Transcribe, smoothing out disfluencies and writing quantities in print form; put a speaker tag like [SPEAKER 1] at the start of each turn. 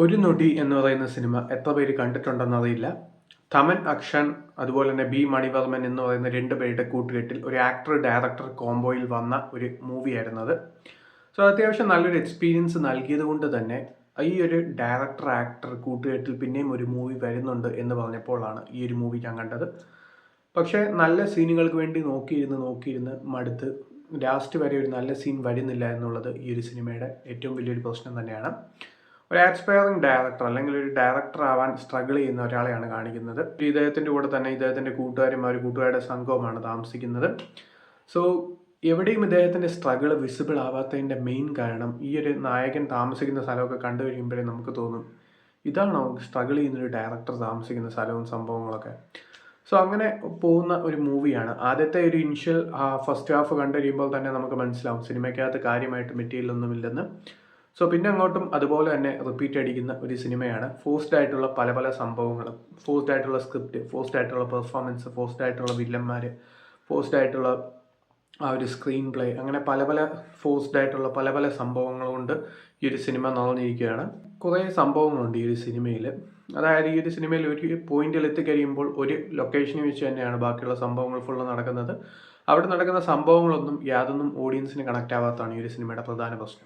[SPEAKER 1] ഒരു നൊടി എന്ന് പറയുന്ന സിനിമ എത്ര പേര് കണ്ടിട്ടുണ്ടെന്നറിയില്ല. തമൻ അക്ഷൻ അതുപോലെ തന്നെ ബി മണിവർമ്മൻ എന്ന് പറയുന്ന രണ്ട് പേരുടെ കൂട്ടുകെട്ടിൽ ഒരു ആക്ടർ ഡയറക്ടർ കോംബോയിൽ വന്ന ഒരു മൂവിയായിരുന്നു അത്. സോ അത്യാവശ്യം നല്ലൊരു എക്സ്പീരിയൻസ് നൽകിയത് കൊണ്ട് തന്നെ ഈ ഒരു ഡയറക്ടർ ആക്ടർ കൂട്ടുകെട്ടിൽ പിന്നെയും ഒരു മൂവി വരുന്നുണ്ട് എന്ന് പറഞ്ഞപ്പോഴാണ് ഈ ഒരു മൂവി ഞാൻ കണ്ടത്. പക്ഷേ നല്ല സീനുകൾക്ക് വേണ്ടി നോക്കിയിരുന്ന് മടുത്ത് ലാസ്റ്റ് വരെ ഒരു നല്ല സീൻ വരുന്നില്ല എന്നുള്ളത് ഈ ഒരു സിനിമയുടെ ഏറ്റവും വലിയൊരു പ്രശ്നം തന്നെയാണ്. ഒരു ആസ്പയറിംഗ് ഡയറക്ടർ അല്ലെങ്കിൽ ഒരു ഡയറക്ടർ ആവാൻ സ്ട്രഗിൾ ചെയ്യുന്ന ഒരാളെയാണ് കാണിക്കുന്നത്. ഇദ്ദേഹത്തിൻ്റെ കൂടെ തന്നെ ഇദ്ദേഹത്തിൻ്റെ കൂട്ടുകാരും ഒരു കൂട്ടുകാരുടെ സംഘവുമാണ് താമസിക്കുന്നത്. സോ എവിടെയും ഇദ്ദേഹത്തിൻ്റെ സ്ട്രഗിൾ വിസിബിൾ ആവാത്തതിൻ്റെ മെയിൻ കാരണം ഈ ഒരു നായകൻ താമസിക്കുന്ന സ്ഥലമൊക്കെ കണ്ടു കഴിയുമ്പോഴേ നമുക്ക് തോന്നും, ഇതാണോ സ്ട്രഗിൾ ചെയ്യുന്നൊരു ഡയറക്ടർ താമസിക്കുന്ന സ്ഥലവും സംഭവങ്ങളൊക്കെ. സോ അങ്ങനെ പോകുന്ന ഒരു മൂവിയാണ്. ആദ്യത്തെ ഒരു ഇനിഷ്യൽ ഫസ്റ്റ് ഹാഫ് കണ്ടു കഴിയുമ്പോൾ തന്നെ നമുക്ക് മനസ്സിലാവും സിനിമയ്ക്കകത്ത് കാര്യമായിട്ട് മെറ്റീരിയൽ ഒന്നുമില്ലെന്ന്. സോ പിന്നെ അങ്ങോട്ടും അതുപോലെ തന്നെ റിപ്പീറ്റ് അടിക്കുന്ന ഒരു സിനിമയാണ്. ഫോഴ്സ്ഡ് ആയിട്ടുള്ള പല സംഭവങ്ങളും, ഫോഴ്സ്ഡ് ആയിട്ടുള്ള സ്ക്രിപ്റ്റ്, ഫോഴ്സ്ഡ് ആയിട്ടുള്ള പെർഫോമൻസ്, ഫോഴ്സ്ഡ് ആയിട്ടുള്ള വില്ലന്മാർ, ഫോഴ്സ്ഡ് ആയിട്ടുള്ള ആ ഒരു സ്ക്രീൻ പ്ലേ, അങ്ങനെ പല ഫോഴ്സ്ഡ് ആയിട്ടുള്ള പല സംഭവങ്ങൾ കൊണ്ട് ഈ ഒരു സിനിമ നിറഞ്ഞിരിക്കുകയാണ്. കുറേ സംഭവങ്ങളുണ്ട് ഈ ഒരു സിനിമയിൽ. അതായത് ഈ ഒരു സിനിമയിൽ ഒരു പോയിന്റിൽ എത്തിക്കഴിയുമ്പോൾ ഒരു ലൊക്കേഷനിൽ വെച്ച് തന്നെയാണ് ബാക്കിയുള്ള സംഭവങ്ങൾ ഫുള്ള് നടക്കുന്നത്. അവിടെ നടക്കുന്ന സംഭവങ്ങളൊന്നും യാതൊന്നും ഓഡിയൻസിന് കണക്റ്റ് ആവാത്തതാണ് ഈ ഒരു സിനിമയുടെ പ്രധാന പ്രശ്നം.